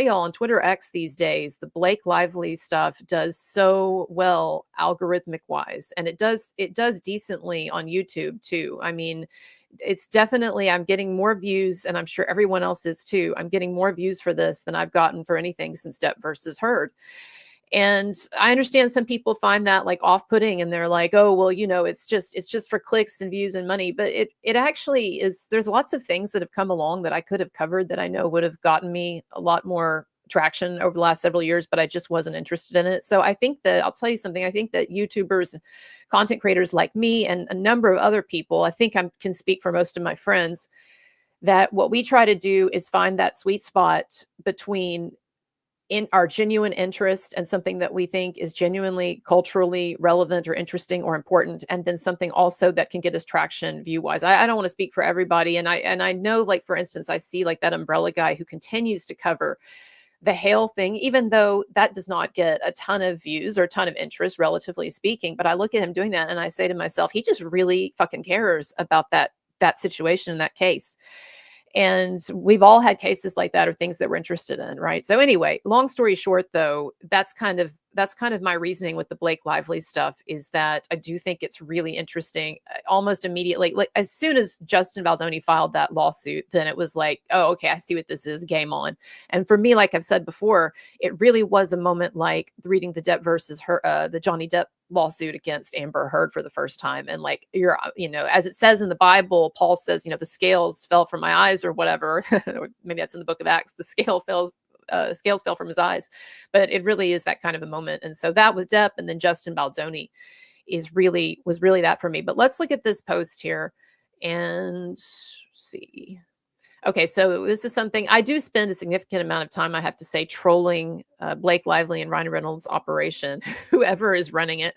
y'all on Twitter X these days, the Blake Lively stuff does so well algorithmic wise, and it does decently on YouTube too. I mean, it's definitely, I'm getting more views, and I'm sure everyone else is too. I'm getting more views for this than I've gotten for anything since Depp versus Heard. And I understand some people find that like off-putting, and they're like, oh, well, you know, it's just for clicks and views and money. But it actually is. There's lots of things that have come along that I could have covered that I know would have gotten me a lot more traction over the last several years, but I just wasn't interested in it. So I think that, I'll tell you something, I think that YouTubers, content creators like me and a number of other people, I think I can speak for most of my friends, that what we try to do is find that sweet spot between in our genuine interest and something that we think is genuinely culturally relevant or interesting or important, and then something also that can get us traction view wise. I don't want to speak for everybody, and I know, like, for instance, I see like that Umbrella guy who continues to cover the Hale thing, even though that does not get a ton of views or a ton of interest, relatively speaking. But I look at him doing that and I say to myself, he just really fucking cares about that situation in that case. And we've all had cases like that, or things that we're interested in, right? So anyway, long story short, though, that's kind of my reasoning with the Blake Lively stuff, is that I do think it's really interesting. Almost immediately, like as soon as Justin Baldoni filed that lawsuit, then it was like, oh, okay, I see what this is, game on. And for me, like I've said before, it really was a moment like reading the Depp versus her, the Johnny Depp lawsuit against Amber Heard for the first time. And like, you're, you know, as it says in the Bible, Paul says, you know, the scales fell from my eyes or whatever. Or maybe that's in the book of Acts. The scales fell from his eyes. But it really is that kind of a moment. And so that with Depp, and then Justin Baldoni was really that for me. But let's look at this post here and see. Okay, so this is something I do spend a significant amount of time, I have to say, trolling Blake Lively and Ryan Reynolds' operation, whoever is running it.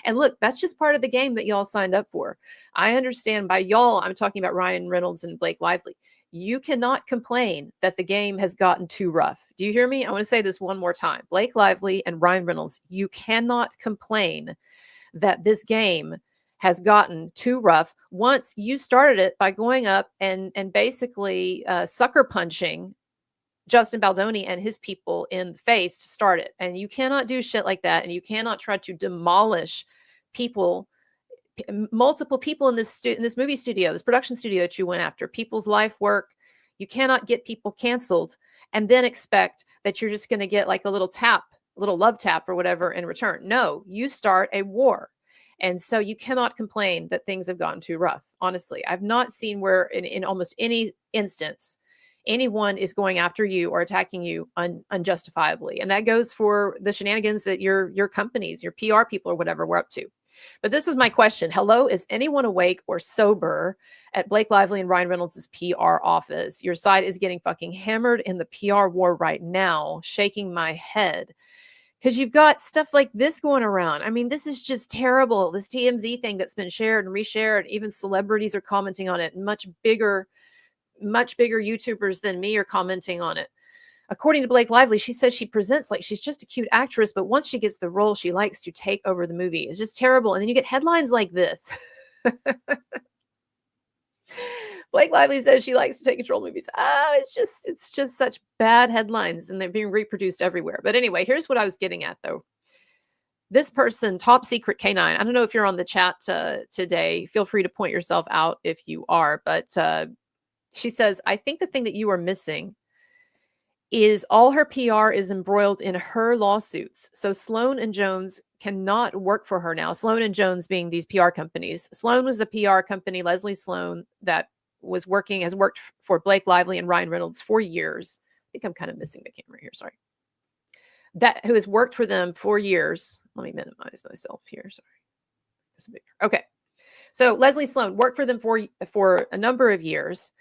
And look, that's just part of the game that y'all signed up for. I understand. By y'all, I'm talking about Ryan Reynolds and Blake Lively. You cannot complain that the game has gotten too rough. Do you hear me? I want to say this one more time. Blake Lively and Ryan Reynolds, you cannot complain that this game has gotten too rough once you started it by going up and basically sucker punching Justin Baldoni and his people in the face to start it. And you cannot do shit like that, and you cannot try to demolish people, multiple people in this movie studio, this production studio that you went after, people's life work. You cannot get people canceled and then expect that you're just going to get like a little love tap or whatever in return. No, you start a war. And so you cannot complain that things have gotten too rough. Honestly, I've not seen where in almost any instance, anyone is going after you or attacking you unjustifiably. And that goes for the shenanigans that your companies, your PR people or whatever were up to. But this is my question. Hello, is anyone awake or sober at Blake Lively and Ryan Reynolds' PR office? Your side is getting fucking hammered in the PR war right now, shaking my head. Because you've got stuff like this going around. I mean, this is just terrible. This TMZ thing that's been shared and reshared. Even celebrities are commenting on it. Much bigger YouTubers than me are commenting on it. According to Blake Lively, she says she presents like she's just a cute actress, but once she gets the role, she likes to take over the movie. It's just terrible. And then you get headlines like this. Blake Lively says she likes to take control of movies. It's just such bad headlines, and they're being reproduced everywhere. But anyway, here's what I was getting at, though. This person, Top Secret K9, I don't know if you're on the chat today. Feel free to point yourself out if you are. But she says, I think the thing that you are missing is all her PR is embroiled in her lawsuits. So Sloan and Jones cannot work for her now. Sloan and Jones being these PR companies. Sloan was the PR company, Leslie Sloan, that has worked for Blake Lively and Ryan Reynolds for years. I think I'm kind of missing the camera here. Sorry. Who has worked for them for years. Let me minimize myself here. Sorry. This is bigger. Okay. So Leslie Sloan worked for them for a number of years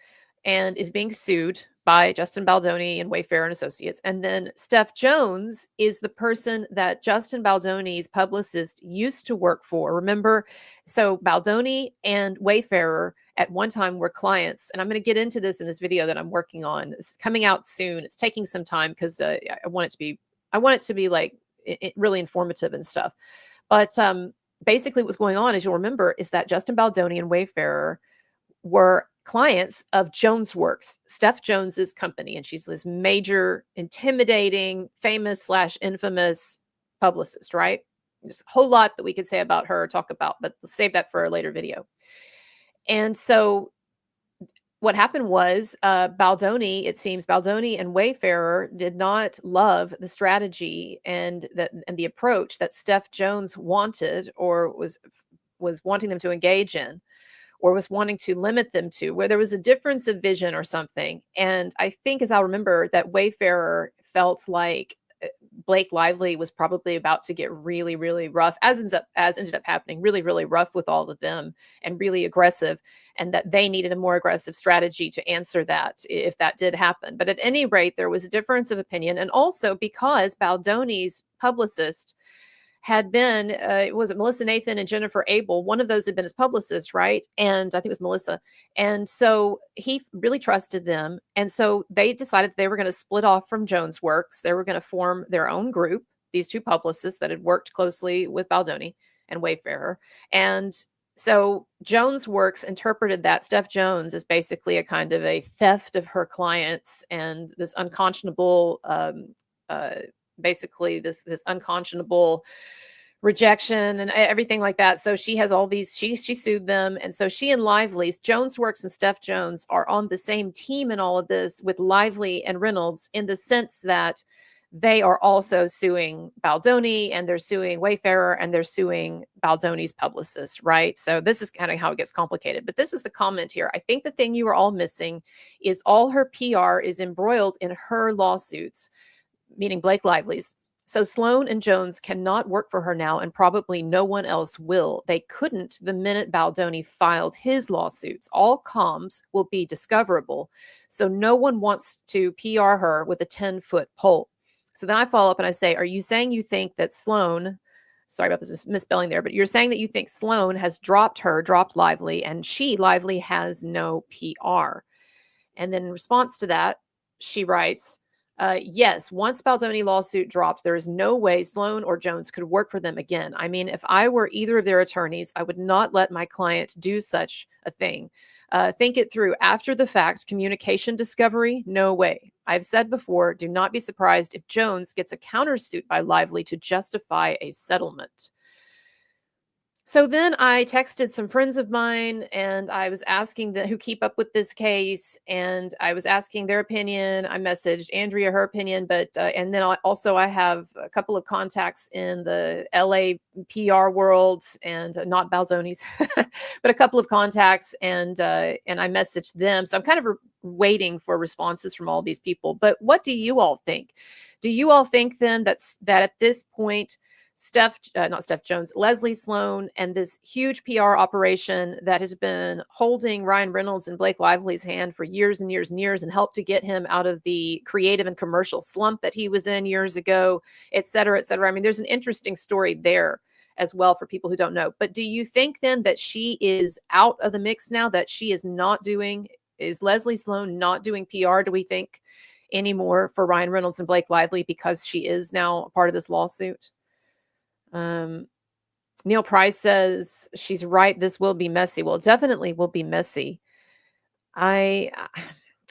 and is being sued by Justin Baldoni and Wayfarer and Associates. And then Steph Jones is the person that Justin Baldoni's publicist used to work for. Remember? So Baldoni and Wayfarer at one time were clients. And I'm going to get into this in this video that I'm working on. This is coming out soon. It's taking some time because I want it to be like really informative and stuff. But basically what's going on, as you'll remember, is that Justin Baldoni and Wayfarer were clients of Jones Works, Steph Jones's company. And she's this major, intimidating, famous slash infamous publicist, right? There's a whole lot that we could say about her, talk about, but let's save that for a later video. And so what happened was Baldoni, it seems Baldoni and Wayfarer did not love the strategy and the approach that Steph Jones wanted or was wanting them to engage in, or was wanting to limit them to, where there was a difference of vision or something. And I think, as I'll remember, that Wayfarer felt like Blake Lively was probably about to get really, really rough, as ended up happening, really, really rough with all of them and really aggressive, and that they needed a more aggressive strategy to answer that if that did happen. But at any rate, there was a difference of opinion. And also because Baldoni's publicist had been, was it Melissa Nathan and Jennifer Abel? One of those had been his publicist, right? And I think it was Melissa. And so he really trusted them. And so they decided they were going to split off from Jones Works. They were going to form their own group, these two publicists that had worked closely with Baldoni and Wayfarer. And so Jones Works interpreted that Steph Jones as basically a kind of a theft of her clients and this unconscionable, basically this unconscionable rejection and everything like that. So she has all these, she sued them. And so she and Lively's, Jones Works and Steph Jones are on the same team in all of this with Lively and Reynolds, in the sense that they are also suing Baldoni and they're suing Wayfarer and they're suing Baldoni's publicist, right? So this is kind of how it gets complicated. But this was the comment here. I think the thing you are all missing is all her PR is embroiled in her lawsuits, meaning Blake Lively's. So Sloan and Jones cannot work for her now, and probably no one else will. They couldn't the minute Baldoni filed his lawsuits. All comms will be discoverable. So no one wants to PR her with a 10-foot pole. So then I follow up and I say, are you saying you think that Sloan, sorry about this misspelling there, but you're saying that you think Sloan has dropped Lively, and Lively has no PR? And then in response to that, she writes, yes, once Baldoni lawsuit dropped, there is no way Sloan or Jones could work for them again. I mean, if I were either of their attorneys, I would not let my client do such a thing. Think it through. After the fact, communication discovery, no way. I've said before, do not be surprised if Jones gets a countersuit by Lively to justify a settlement. So then I texted some friends of mine, and I was asking them who keep up with this case, and I was asking their opinion. I messaged Andrea her opinion, but and then I have a couple of contacts in the LA PR world, and not Baldoni's, but a couple of contacts, and I messaged them. So I'm kind of waiting for responses from all these people. But what do you all think? Do you all think then that at this point, not Steph Jones, Leslie Sloan, and this huge PR operation that has been holding Ryan Reynolds and Blake Lively's hand for years and years and years, and helped to get him out of the creative and commercial slump that he was in years ago, et cetera, et cetera. I mean, there's an interesting story there as well for people who don't know. But do you think then that she is out of the mix now, that she is is Leslie Sloan not doing PR, do we think, anymore for Ryan Reynolds and Blake Lively, because she is now part of this lawsuit? Neil Price says she's right. This will be messy. Well, it definitely will be messy. I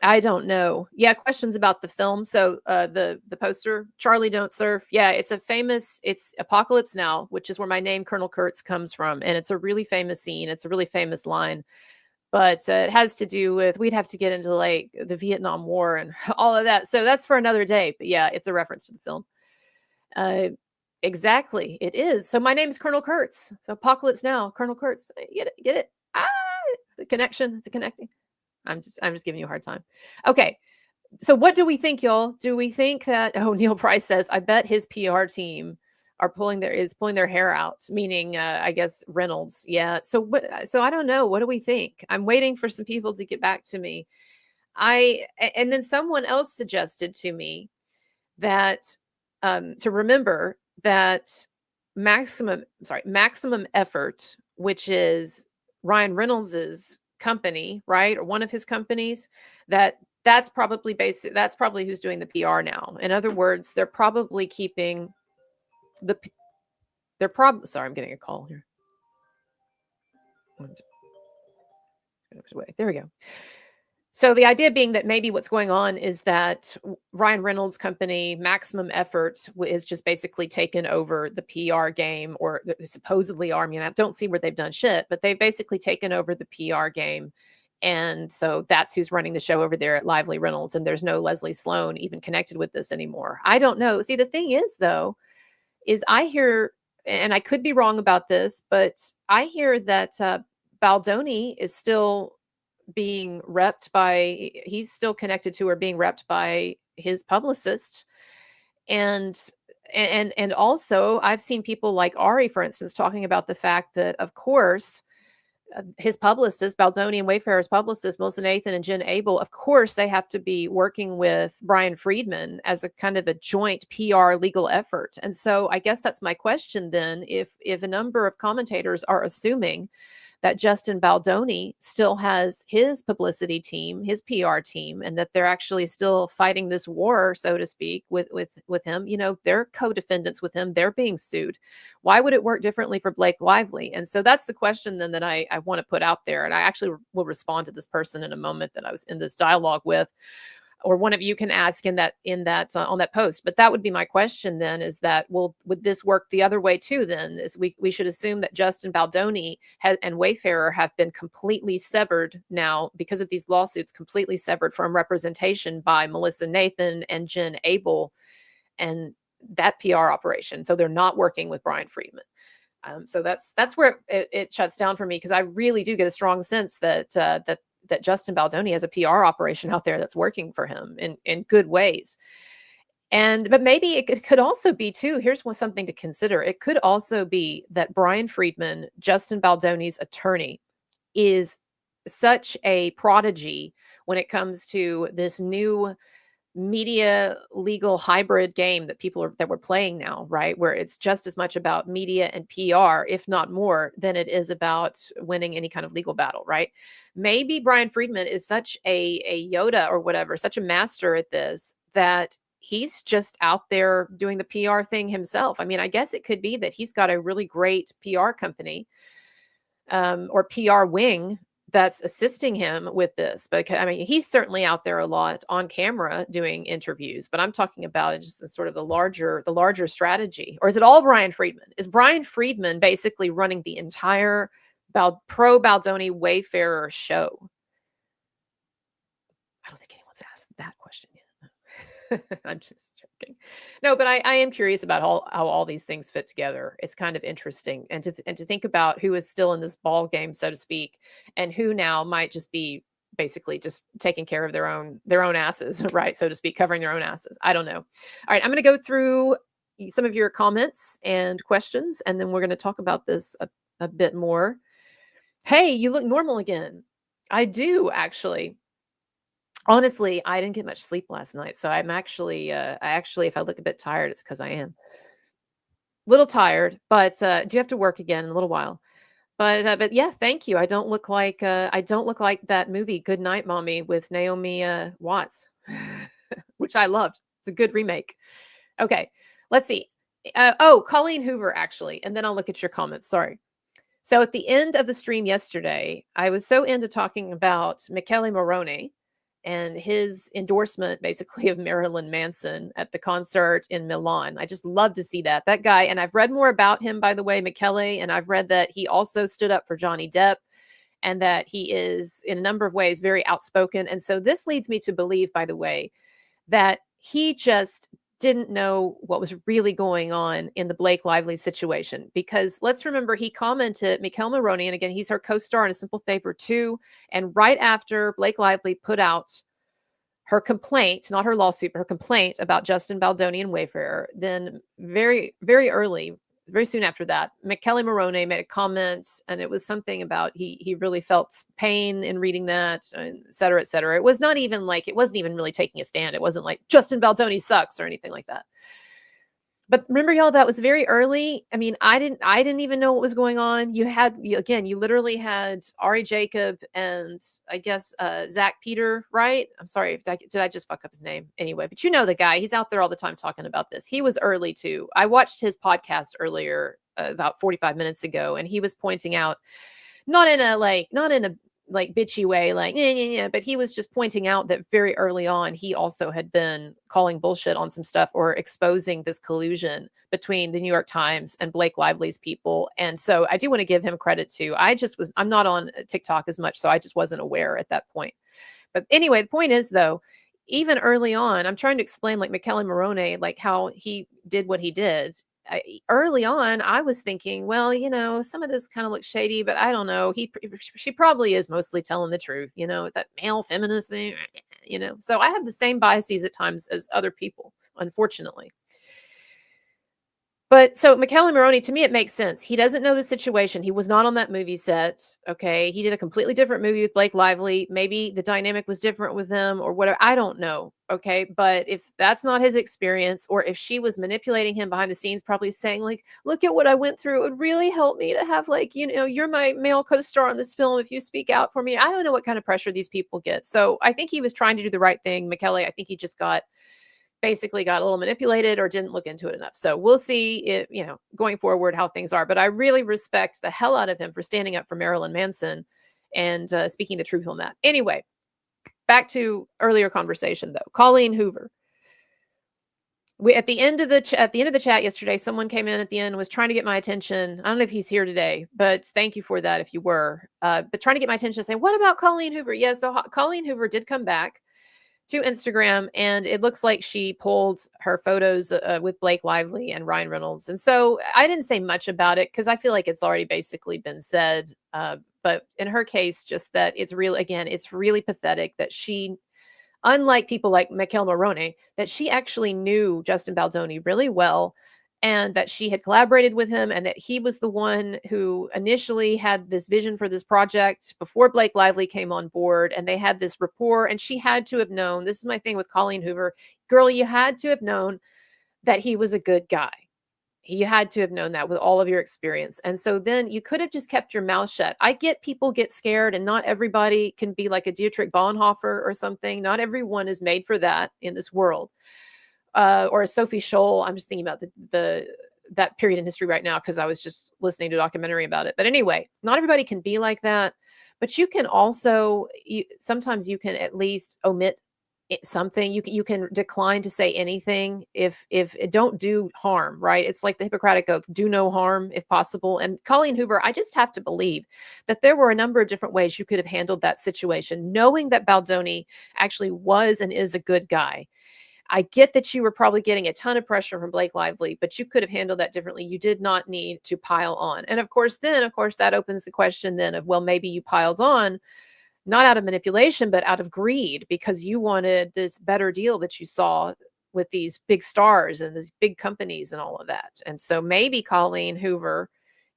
don't know. Yeah, questions about the film. So the poster, Charlie Don't Surf. Yeah, it's Apocalypse Now, which is where my name Colonel Kurtz comes from, and it's a really famous scene. It's a really famous line, but it has to do with, we'd have to get into like the Vietnam War and all of that. So that's for another day. But yeah, it's a reference to the film. Exactly, it is. So my name is Colonel Kurtz. So Apocalypse Now, Colonel Kurtz. Get it? Get it? The connection. It's a connecting. I'm just giving you a hard time. Okay. So what do we think, y'all? Do we think that, Neil Price says, I bet his PR team are pulling their hair out, meaning I guess Reynolds. Yeah. So I don't know. What do we think? I'm waiting for some people to get back to me. And then someone else suggested to me that to remember that maximum effort, which is Ryan Reynolds's company, right? Or one of his companies, that's probably who's doing the PR now. In other words, they're probably keeping sorry, I'm getting a call here. There we go. So the idea being that maybe what's going on is that Ryan Reynolds' company, Maximum Effort, is just basically taken over the PR game, or they supposedly are. I mean, I don't see where they've done shit, but they've basically taken over the PR game. And so that's who's running the show over there at Lively Reynolds. And there's no Leslie Sloan even connected with this anymore. I don't know. See, the thing is, though, is I hear, and I could be wrong about this, but I hear that Baldoni is still being repped by, he's still connected to or being repped by his publicist. And also I've seen people like Ari, for instance, talking about the fact that, of course, his publicist, Baldoni and Wayfarer's publicist, Melissa Nathan and Jen Abel, of course, they have to be working with Brian Friedman as a kind of a joint PR legal effort. And so I guess that's my question then, if a number of commentators are assuming that Justin Baldoni still has his publicity team, his PR team, and that they're actually still fighting this war, so to speak, with him. You know, they're co-defendants with him. They're being sued. Why would it work differently for Blake Lively? And so that's the question then that I want to put out there. And I actually will respond to this person in a moment that I was in this dialogue with, or one of you can ask in that on that post. But that would be my question then, is that, well, would this work the other way too then? Is we should assume that Justin Baldoni and Wayfarer have been completely severed now because of these lawsuits, completely severed from representation by Melissa Nathan and Jen Abel and that PR operation. So they're not working with Brian Friedman. So that's where it shuts down for me, because I really do get a strong sense that Justin Baldoni has a PR operation out there that's working for him in good ways. But maybe it could also be too, here's something to consider. It could also be that Brian Friedman, Justin Baldoni's attorney, is such a prodigy when it comes to this new media legal hybrid game that we're playing now, right? Where it's just as much about media and PR, if not more, than it is about winning any kind of legal battle, right? Maybe Brian Friedman is such a Yoda or whatever, such a master at this, that he's just out there doing the PR thing himself. I mean, I guess it could be that he's got a really great PR company or PR wing that's assisting him with this. But I mean, he's certainly out there a lot on camera doing interviews, but I'm talking about just the sort of the larger strategy. Or is it all Brian Friedman? Is Brian Friedman basically running the entire pro Baldoni Wayfarer show? I don't think anyone's asked that question yet. I'm just joking. No, but I am curious about how all these things fit together. It's kind of interesting, and to think about who is still in this ball game, so to speak, and who now might just be basically just taking care of their own asses, right, so to speak, covering their own asses. I don't know. All right, I'm going to go through some of your comments and questions, and then we're going to talk about this a bit more. Hey, you look normal again. I do, actually. Honestly, I didn't get much sleep last night, so I'm actually, if I look a bit tired, it's because I am a little tired, but do have to work again in a little while. But yeah, thank you. I don't look like that movie Good Night, Mommy with Naomi Watts, which I loved. It's a good remake. Okay, let's see. Colleen Hoover, actually, and then I'll look at your comments. Sorry. So at the end of the stream yesterday, I was so into talking about Michele Morrone and his endorsement, basically, of Marilyn Manson at the concert in Milan. I just love to see that guy. And I've read more about him, by the way, Michele, and I've read that he also stood up for Johnny Depp and that he is, in a number of ways, very outspoken. And so this leads me to believe, by the way, that he just didn't know what was really going on in the Blake Lively situation. Because let's remember, he commented, Michele Morrone, and again, he's her co-star in A Simple Favor 2. And right after Blake Lively put out her complaint, not her lawsuit, but her complaint about Justin Baldoni and Wayfarer, then very, very early, very soon after that, Michele Morrone made a comment, and it was something about he really felt pain in reading that, et cetera, et cetera. It was not even like, it wasn't even really taking a stand. It wasn't like Justin Baldoni sucks or anything like that. But remember, y'all, that was very early. I mean, I didn't even know what was going on. You literally had Ari Jacob and I guess Zach Peter, right? I'm sorry, did I just fuck up his name? Anyway, but you know the guy. He's out there all the time talking about this. He was early too. I watched his podcast earlier, about 45 minutes ago, and he was pointing out, not in a like bitchy way, like, yeah, yeah, yeah. But he was just pointing out that very early on, he also had been calling bullshit on some stuff or exposing this collusion between the New York Times and Blake Lively's people. And so I do want to give him credit too. I'm not on TikTok as much, so I just wasn't aware at that point. But anyway, the point is though, even early on, I'm trying to explain like Michele Morone, like how he did what he did. Early on, I was thinking, well, some of this kind of looks shady, but I don't know. She probably is mostly telling the truth, that male feminist thing, So I have the same biases at times as other people, unfortunately. But so Michele Morone, to me, it makes sense. He doesn't know the situation. He was not on that movie set. Okay. He did a completely different movie with Blake Lively. Maybe the dynamic was different with him or whatever. I don't know. Okay. But if that's not his experience, or if she was manipulating him behind the scenes, probably saying, like, look at what I went through. It would really help me to have, like, you're my male co star on this film. If you speak out for me, I don't know what kind of pressure these people get. So I think he was trying to do the right thing. Michele, I think he just basically got a little manipulated or didn't look into it enough. So we'll see it, going forward how things are. But I really respect the hell out of him for standing up for Marilyn Manson and speaking the truth on that. Anyway, back to earlier conversation though. Colleen Hoover. We at the end of the chat yesterday, someone came in at the end, was trying to get my attention. I don't know if he's here today, but thank you for that if you were. But trying to get my attention, saying, "What about Colleen Hoover?" Yes, so Colleen Hoover did come back to Instagram, and it looks like she pulled her photos with Blake Lively and Ryan Reynolds. And so I didn't say much about it because I feel like it's already basically been said. But in her case, just that it's really pathetic that she, unlike people like Michele Morone, that she actually knew Justin Baldoni really well, and that she had collaborated with him, and that he was the one who initially had this vision for this project before Blake Lively came on board, and they had this rapport. And she had to have known, this is my thing with Colleen Hoover, girl, you had to have known that he was a good guy. You had to have known that with all of your experience. And so then you could have just kept your mouth shut. I get people get scared, and not everybody can be like a Dietrich Bonhoeffer or something. Not everyone is made for that in this world. Or a Sophie Scholl. I'm just thinking about that period in history right now because I was just listening to a documentary about it. But anyway, not everybody can be like that. But you can also, sometimes you can at least omit something. You can decline to say anything if it don't do harm, right? It's like the Hippocratic Oath: do no harm if possible. And Colleen Hoover, I just have to believe that there were a number of different ways you could have handled that situation, knowing that Baldoni actually was and is a good guy. I get that you were probably getting a ton of pressure from Blake Lively, but you could have handled that differently. You did not need to pile on. And of course, that opens the question then of, well, maybe you piled on not out of manipulation, but out of greed, because you wanted this better deal that you saw with these big stars and these big companies and all of that. And so maybe, Colleen Hoover,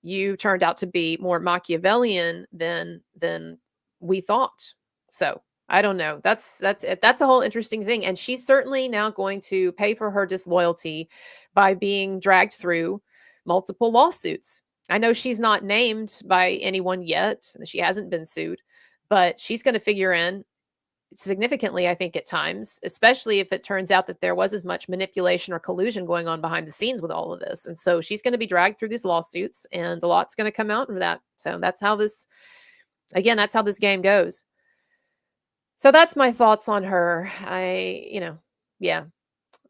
you turned out to be more Machiavellian than we thought. So I don't know. That's it. That's a whole interesting thing. And she's certainly now going to pay for her disloyalty by being dragged through multiple lawsuits. I know she's not named by anyone yet. She hasn't been sued, but she's going to figure in significantly, I think, at times, especially if it turns out that there was as much manipulation or collusion going on behind the scenes with all of this. And so she's going to be dragged through these lawsuits, and a lot's going to come out of that. So that's how this game goes. So that's my thoughts on her. Yeah,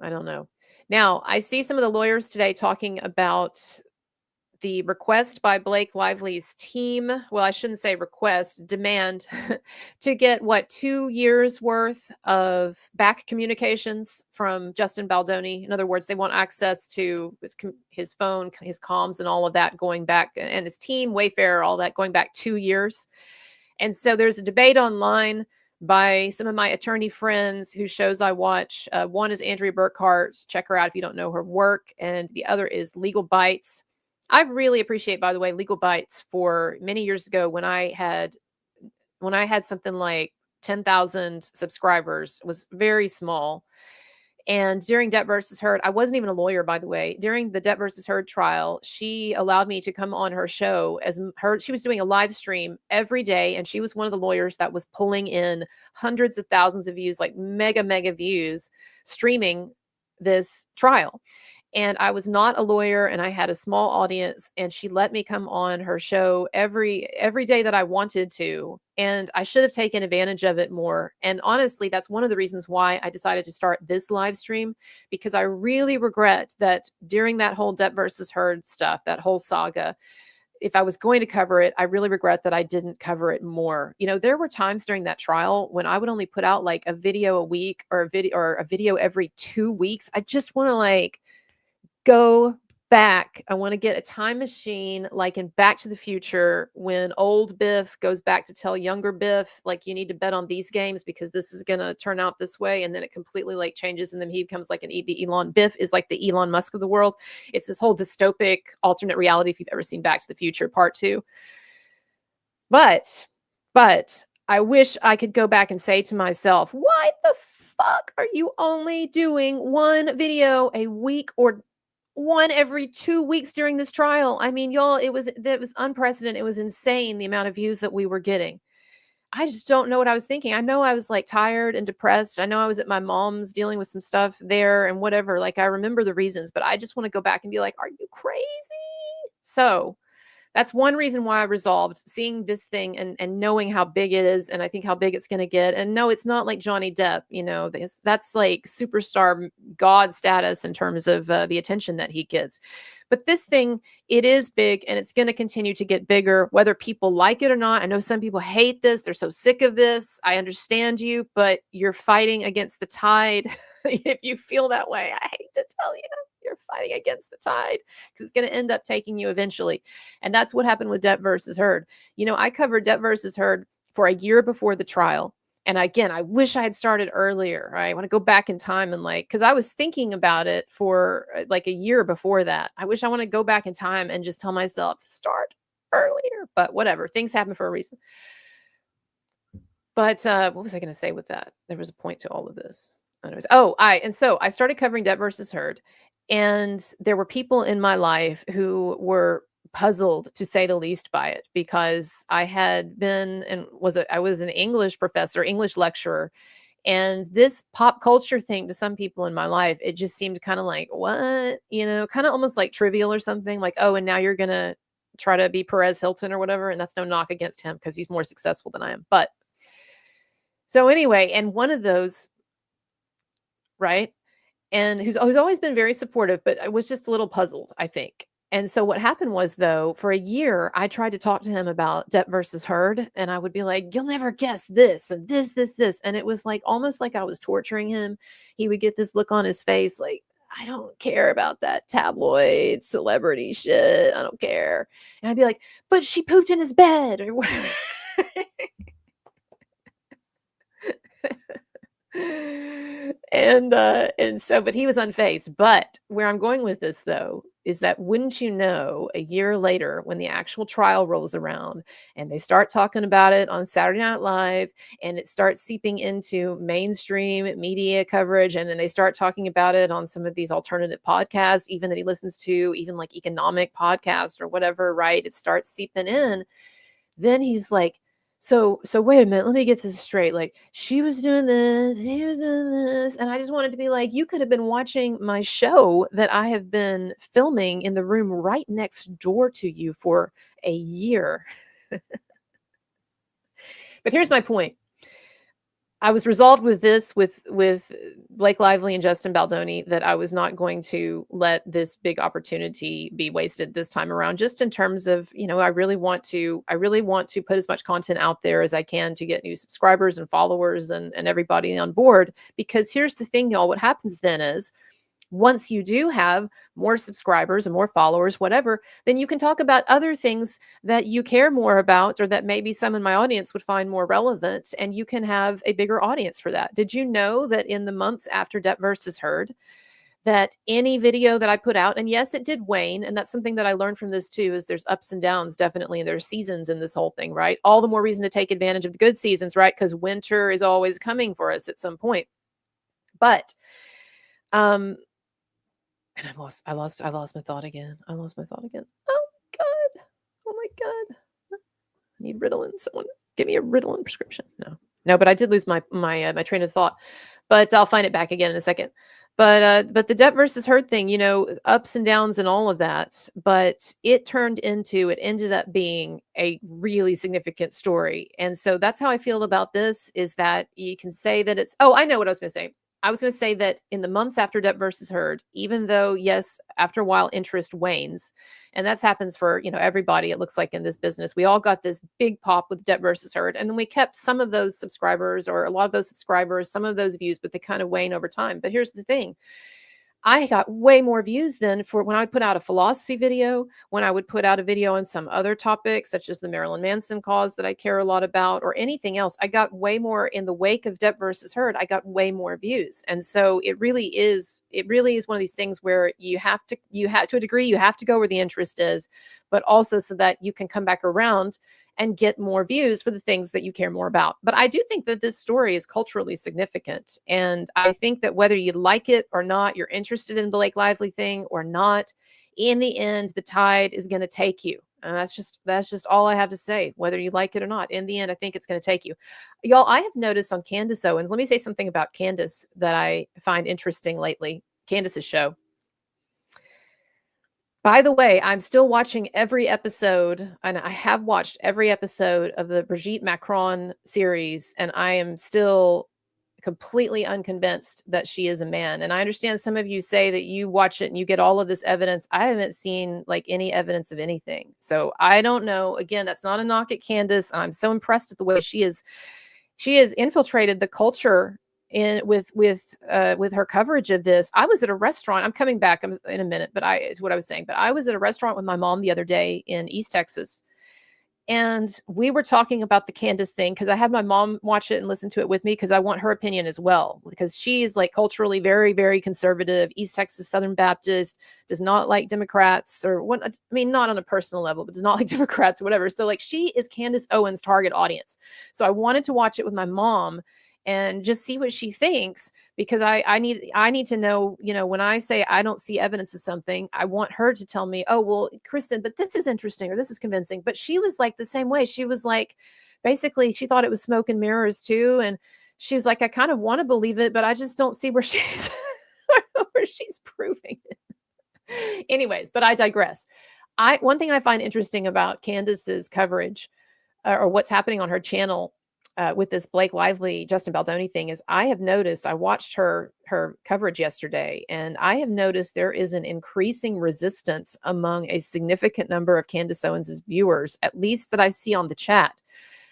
I don't know. Now, I see some of the lawyers today talking about the request by Blake Lively's team. Well, I shouldn't say request, demand to get 2 years worth of back communications from Justin Baldoni. In other words, they want access to his phone, his comms, and all of that going back, and his team, Wayfair, all that going back 2 years. And so there's a debate online by some of my attorney friends whose shows I watch. One is Andrea Burkhart. Check her out if you don't know her work. And the other is Legal Bites. I really appreciate, by the way, Legal Bites. For many years ago, when I had something like 10,000 subscribers, it was very small. And during Depp versus Heard, I wasn't even a lawyer, by the way. During the Depp versus Heard trial, she allowed me to come on her show as her. She was doing a live stream every day, and she was one of the lawyers that was pulling in hundreds of thousands of views, like mega views, streaming this trial. And I was not a lawyer and I had a small audience, and she let me come on her show every day that I wanted to, and I should have taken advantage of it more. And honestly, that's one of the reasons why I decided to start this live stream, because I really regret that during that whole Depp versus Heard stuff, that whole saga, if I was going to cover it, I really regret that I didn't cover it more. You know, there were times during that trial when I would only put out like a video a week, or a video every 2 weeks. I just want to like go back. I want to get a time machine, like in Back to the Future, when old Biff goes back to tell younger Biff, like, you need to bet on these games because this is going to turn out this way. And then it completely like changes. And then he becomes like the Elon. Biff is like the Elon Musk of the world. It's this whole dystopic alternate reality. If you've ever seen Back to the Future Part 2. But I wish I could go back and say to myself, why the fuck are you only doing one video a week, or one every 2 weeks during this trial? I mean, y'all, it was unprecedented. It was insane, the amount of views that we were getting. I just don't know what I was thinking. I know I was like tired and depressed. I know I was at my mom's dealing with some stuff there and whatever. Like, I remember the reasons, but I just want to go back and be like, are you crazy? So that's one reason why I resolved, seeing this thing and knowing how big it is, and I think how big it's going to get. And no, it's not like Johnny Depp, you know, that's like superstar god status in terms of the attention that he gets. But this thing, it is big, and it's going to continue to get bigger, whether people like it or not. I know some people hate this. They're so sick of this. I understand you, but you're fighting against the tide. If you feel that way, I hate to tell you, you're fighting against the tide, because it's going to end up taking you eventually. And that's what happened with Depp versus Heard. You know, I covered Depp versus Heard for a year before the trial. And again, I wish I had started earlier. Right? I want to go back in time and like, because I was thinking about it for like a year before that. I want to go back in time and just tell myself, start earlier. But whatever, things happen for a reason. But what was I going to say with that? There was a point to all of this. Anyways, so I started covering Depp versus Heard, and there were people in my life who were puzzled, to say the least, by it, because I had been and I was an English professor, English lecturer, and this pop culture thing to some people in my life, it just seemed kind of like, what, you know, kind of almost like trivial or something, like, oh, and now you're gonna try to be Perez Hilton or whatever. And that's no knock against him, because he's more successful than I am. But so anyway, and one of those, right, and who's always been very supportive, but I was just a little puzzled, I think. And so what happened was, though, for a year, I tried to talk to him about Depp versus Heard, and I would be like, you'll never guess this and this, this, this. And it was like almost like I was torturing him. He would get this look on his face like, I don't care about that tabloid celebrity shit. I don't care. And I'd be like, but she pooped in his bed or whatever. And so, but he was unfazed. But where I'm going with this, though, is that, wouldn't you know, a year later, when the actual trial rolls around and they start talking about it on Saturday Night Live, and it starts seeping into mainstream media coverage, and then they start talking about it on some of these alternative podcasts, even that he listens to, even like economic podcasts or whatever, right? It starts seeping in. Then he's like, so wait a minute, let me get this straight. Like, she was doing this, he was doing this. And I just wanted to be like, you could have been watching my show that I have been filming in the room right next door to you for a year. But here's my point. I was resolved with this, with Blake Lively and Justin Baldoni, that I was not going to let this big opportunity be wasted this time around, just in terms of, you know, I really want to put as much content out there as I can to get new subscribers and followers and everybody on board. Because here's the thing, y'all, what happens then is, once you do have more subscribers and more followers, whatever, then you can talk about other things that you care more about, or that maybe some in my audience would find more relevant, and you can have a bigger audience for that. Did you know that in the months after Depp versus Heard, that any video that I put out, and yes, it did wane, and that's something that I learned from this too, is there's ups and downs, definitely, and there's seasons in this whole thing, right? All the more reason to take advantage of the good seasons, right? Because winter is always coming for us at some point. But and I lost my thought again. Oh God. Oh my God. I need Ritalin. Someone give me a Ritalin prescription. No, but I did lose my train of thought, but I'll find it back again in a second. But the Depp versus Heard thing, you know, ups and downs and all of that, but it ended up being a really significant story. And so that's how I feel about this, is that you can say that it's, oh, I know what I was going to say. I was going to say that in the months after Depp versus Heard, even though, yes, after a while interest wanes, and that's happens for, you know, everybody, it looks like, in this business. We all got this big pop with Depp versus Heard, and then we kept some of those subscribers, or a lot of those subscribers, some of those views, but they kind of wane over time. But here's the thing. I got way more views than for when I would put out a philosophy video, when I would put out a video on some other topic, such as the Marilyn Manson cause that I care a lot about, or anything else. I got way more in the wake of Depp versus Heard. I got way more views. And so it really is one of these things where you have to a degree, you have to go where the interest is, but also so that you can come back around and get more views for the things that you care more about. But I do think that this story is culturally significant. And I think that whether you like it or not, you're interested in Blake Lively thing or not, in the end, the tide is going to take you. And that's just all I have to say, whether you like it or not. In the end, I think it's going to take you. Y'all, I have noticed on Candace Owens, let me say something about Candace that I find interesting lately. Candace's show. By the way, I'm still watching every episode, and I have watched every episode of the Brigitte Macron series, and I am still completely unconvinced that she is a man. And I understand some of you say that you watch it and you get all of this evidence. I haven't seen like any evidence of anything. So I don't know. Again, that's not a knock at Candace. I'm so impressed at the way she has infiltrated the culture in with her coverage of this. I was at a restaurant. I'm coming back in a minute, but it's what I was saying. But I was at a restaurant with my mom the other day in East Texas, and we were talking about the Candace thing because I had my mom watch it and listen to it with me because I want her opinion as well, because she is like culturally very, very conservative, East Texas Southern Baptist, does not like Democrats, or what, I mean, not on a personal level, but does not like Democrats or whatever. So like, she is Candace Owens' target audience. So I wanted to watch it with my mom and just see what she thinks, because I need to know, you know, when I say I don't see evidence of something, I want her to tell me, oh, well, Kristen, but this is interesting, or this is convincing. But she was like the same way. She was like, basically, she thought it was smoke and mirrors too. And she was like, I kind of want to believe it, but I just don't see where she's where she's proving it. Anyways, but I digress. One thing I find interesting about Candace's coverage, or what's happening on her channel, with this Blake Lively, Justin Baldoni thing, is I have noticed, I watched her coverage yesterday, and I have noticed there is an increasing resistance among a significant number of Candace Owens' viewers, at least that I see on the chat,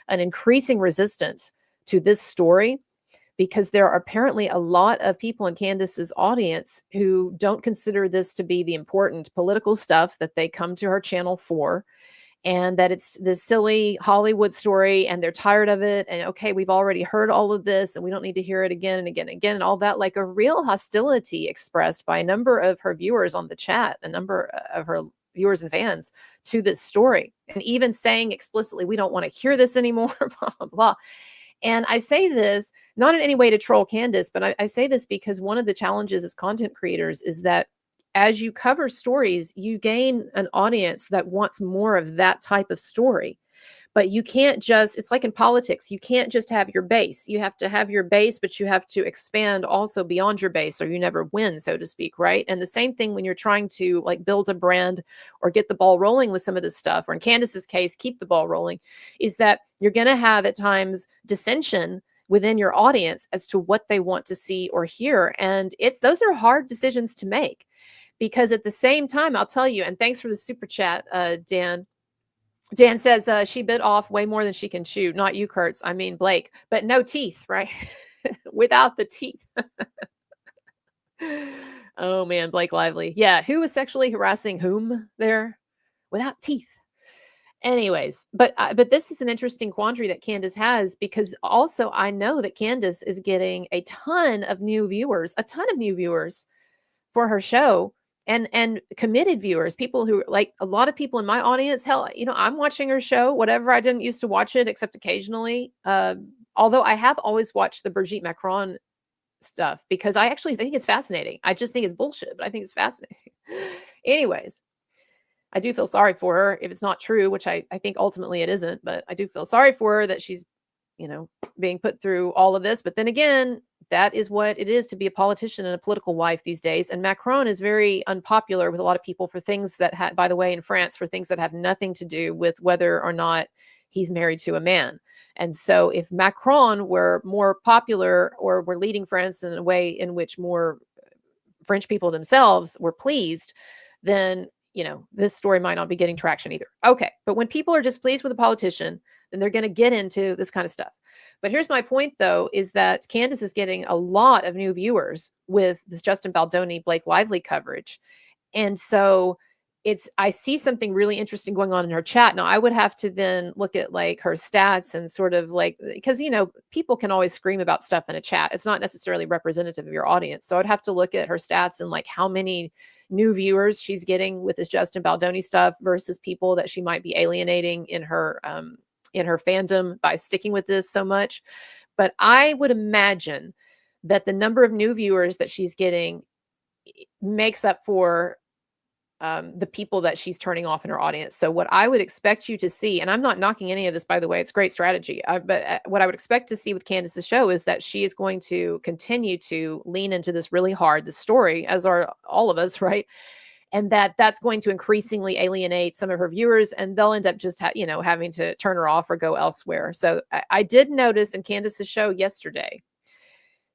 an increasing resistance to this story, because there are apparently a lot of people in Candace's audience who don't consider this to be the important political stuff that they come to her channel for, and that it's this silly Hollywood story, and they're tired of it. And okay, we've already heard all of this, and we don't need to hear it again and again and again, and all that. Like a real hostility expressed by a number of her viewers on the chat, a number of her viewers and fans, to this story, and even saying explicitly, we don't want to hear this anymore, blah, blah, blah. And I say this not in any way to troll Candace, but I say this because one of the challenges as content creators is that as you cover stories, you gain an audience that wants more of that type of story. But you can't just, it's like in politics, you can't just have your base. You have to have your base, but you have to expand also beyond your base, or you never win, so to speak, right? And the same thing when you're trying to like build a brand or get the ball rolling with some of this stuff, or in Candace's case, keep the ball rolling, is that you're going to have at times dissension within your audience as to what they want to see or hear. And those are hard decisions to make. Because at the same time, I'll tell you, and thanks for the super chat, Dan. Dan says she bit off way more than she can chew. Not you, Kurtz. I mean, Blake. But no teeth, right? Without the teeth. Oh, man, Blake Lively. Yeah, who was sexually harassing whom there? Without teeth. Anyways, but this is an interesting quandary that Candace has, because also I know that Candace is getting a ton of new viewers for her show. And committed viewers, people who, like, a lot of people in my audience, hell, you know, I'm watching her show, whatever. I didn't used to watch it except occasionally. Although I have always watched the Brigitte Macron stuff, because I actually think it's fascinating. I just think it's bullshit, but I think it's fascinating. Anyways, I do feel sorry for her if it's not true, which I think ultimately it isn't, but I do feel sorry for her that she's, you know, being put through all of this. But then again, that is what it is to be a politician and a political wife these days. And Macron is very unpopular with a lot of people for things that had, by the way, in France, for things that have nothing to do with whether or not he's married to a man. And so if Macron were more popular or were leading France in a way in which more French people themselves were pleased, then, this story might not be getting traction either. Okay. But when people are displeased with a politician, then they're going to get into this kind of stuff. But here's my point, though, is that Candace is getting a lot of new viewers with this Justin Baldoni, Blake Lively coverage. And so I see something really interesting going on in her chat. Now, I would have to then look at like her stats and sort of like, because, people can always scream about stuff in a chat. It's not necessarily representative of your audience. So I'd have to look at her stats and like how many new viewers she's getting with this Justin Baldoni stuff versus people that she might be alienating in her fandom by sticking with this so much. But I would imagine that the number of new viewers that she's getting makes up for the people that she's turning off in her audience. So what I would expect you to see, and I'm not knocking any of this, by the way, it's great strategy. But what I would expect to see with Candace's show is that she is going to continue to lean into this really hard, the story, as are all of us, right? And that's going to increasingly alienate some of her viewers, and they'll end up just having to turn her off or go elsewhere. So I did notice in Candace's show yesterday,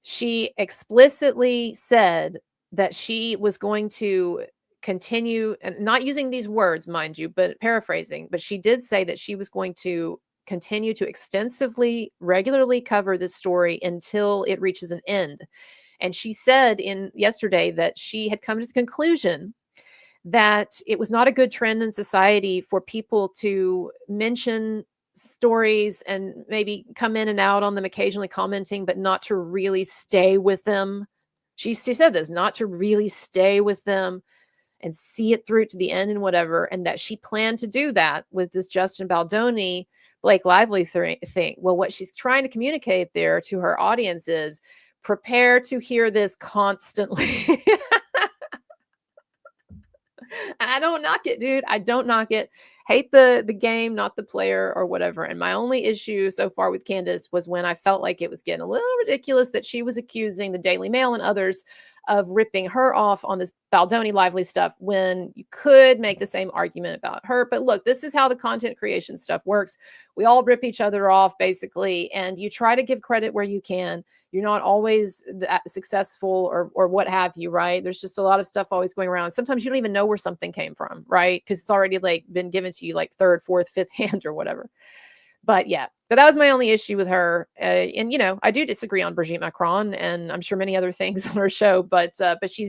she explicitly said that she was going to continue, and not using these words, mind you, but paraphrasing, but she did say that she was going to continue to extensively, regularly cover this story until it reaches an end. And she said yesterday that she had come to the conclusion that it was not a good trend in society for people to mention stories and maybe come in and out on them, occasionally commenting, but not to really stay with them. She said this, not to really stay with them and see it through to the end and whatever, and that she planned to do that with this Justin Baldoni, Blake Lively thing. Well, what she's trying to communicate there to her audience is prepare to hear this constantly. And I don't knock it, dude. I don't knock it. Hate the game, not the player or whatever. And my only issue so far with Candace was when I felt like it was getting a little ridiculous that she was accusing the Daily Mail and others of ripping her off on this Baldoni Lively stuff when you could make the same argument about her. But look, this is how the content creation stuff works. We all rip each other off, basically, and you try to give credit where you can. You're not always that successful or what have you, right? There's just a lot of stuff always going around. Sometimes you don't even know where something came from, right? Because it's already like been given to you like third, fourth, fifth hand or whatever. But yeah, but that was my only issue with her. And I do disagree on Brigitte Macron, and I'm sure many other things on her show. But she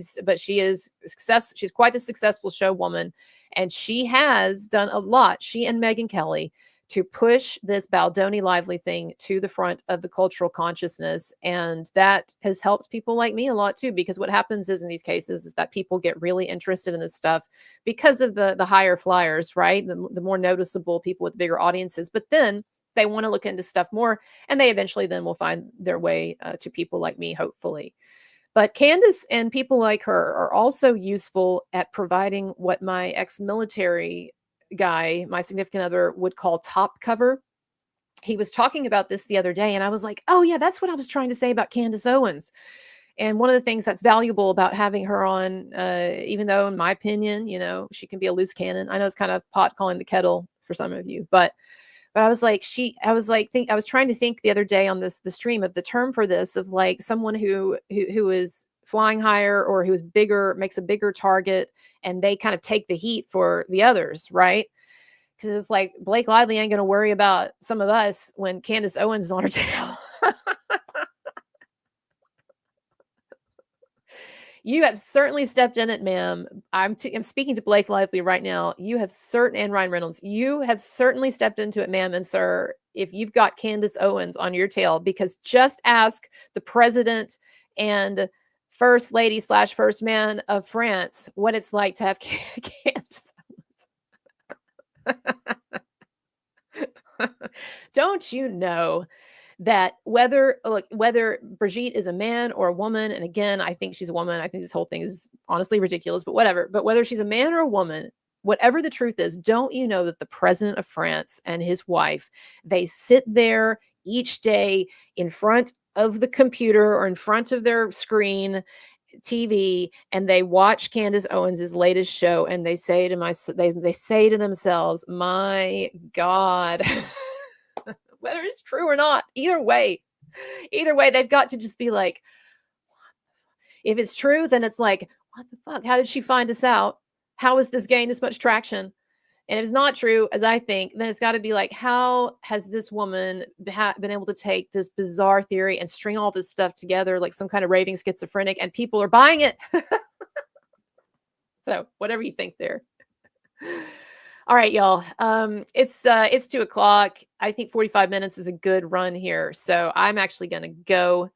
is success. She's quite the successful show woman, and she has done a lot. She and Megyn Kelly to push this Baldoni Lively thing to the front of the cultural consciousness, and that has helped people like me a lot too. Because what happens is in these cases is that people get really interested in this stuff because of the higher flyers, right? The more noticeable people with bigger audiences, but then they want to look into stuff more, and they eventually then will find their way to people like me, hopefully. But Candace and people like her are also useful at providing what my ex-military guy, my significant other, would call top cover. He was talking about this the other day, and I was like, oh yeah, that's what I was trying to say about Candace Owens. And one of the things that's valuable about having her on, even though in my opinion, she can be a loose cannon. I know it's kind of pot calling the kettle for some of you, but I was like, I was trying to think the other day on the stream of the term for this, of like someone who is flying higher or who is bigger, makes a bigger target, and they kind of take the heat for the others, right? Because it's like Blake Lively ain't going to worry about some of us when Candace Owens is on her tail. You have certainly stepped in it, ma'am. I'm speaking to Blake Lively right now. You have and Ryan Reynolds. You have certainly stepped into it, ma'am and sir, if you've got Candace Owens on your tail, because just ask the president and first lady / first man of France what it's like to have Candace Owens. Don't you know that whether Brigitte is a man or a woman, and again, I think she's a woman. I think this whole thing is honestly ridiculous, but whatever. But whether she's a man or a woman, whatever the truth is, don't you know that the president of France and his wife, they sit there each day in front of the computer or in front of their screen TV and they watch Candace Owens's latest show and they say to they say to themselves, "My God," whether it's true or not, either way, they've got to just be like, if it's true, then it's like, what the fuck? How did she find us out? How has this gained this much traction? And if it's not true, as I think, then it's got to be like, how has this woman been able to take this bizarre theory and string all this stuff together like some kind of raving schizophrenic and people are buying it? So whatever you think there. All right, y'all. It's 2:00. I think 45 minutes is a good run here. So I'm actually going to go.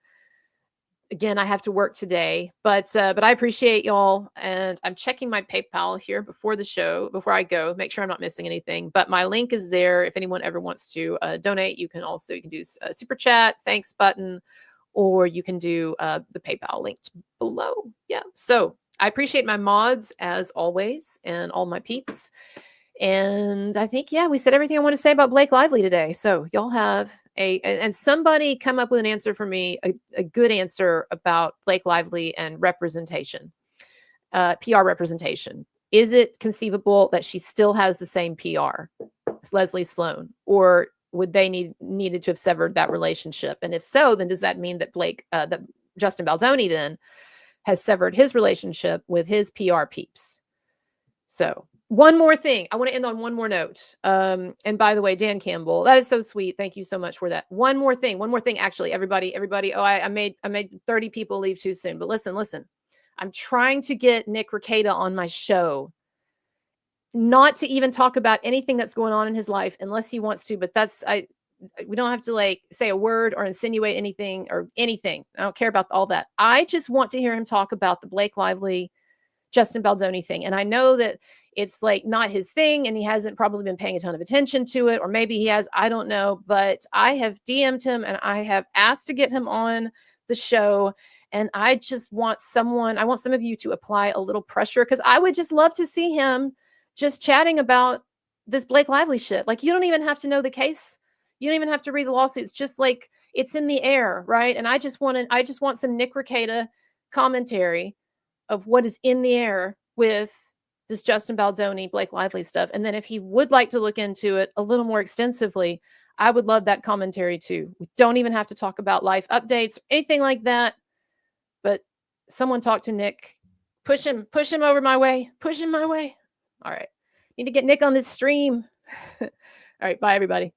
Again, I have to work today, but I appreciate y'all, and I'm checking my PayPal here before the show, before I go, make sure I'm not missing anything. But my link is there if anyone ever wants to donate. You can do a super chat, thanks button, or you can do the PayPal linked below. Yeah. So I appreciate my mods as always, and all my peeps. And I think, yeah, we said everything I want to say about Blake Lively today. So y'all have and somebody come up with an answer for me, a good answer about Blake Lively and representation, PR representation. Is it conceivable that she still has the same PR as Leslie Sloan, or would they needed to have severed that relationship? And if so, then does that mean that that Justin Baldoni then has severed his relationship with his PR peeps? So one more thing. I want to end on one more note. And by the way, Dan Campbell, that is so sweet. Thank you so much for that. One more thing. Actually, everybody. Oh, I made 30 people leave too soon. But listen. I'm trying to get Nick Rekieta on my show. Not to even talk about anything that's going on in his life unless he wants to. But we don't have to like say a word or insinuate anything or anything. I don't care about all that. I just want to hear him talk about the Blake Lively, Justin Baldoni thing. And I know that it's like not his thing and he hasn't probably been paying a ton of attention to it, or maybe he has, I don't know, but I have DM'd him and I have asked to get him on the show. And I just want some of you to apply a little pressure, because I would just love to see him just chatting about this Blake Lively shit. Like, you don't even have to know the case. You don't even have to read the lawsuits. Just like, it's in the air, right? And I just want some Nick Rekieta commentary of what is in the air with this Justin Baldoni, Blake Lively stuff. And then if he would like to look into it a little more extensively, I would love that commentary too. We don't even have to talk about life updates or anything like that. But someone talk to Nick. Push him over my way. Push him my way. All right. Need to get Nick on this stream. All right. Bye, everybody.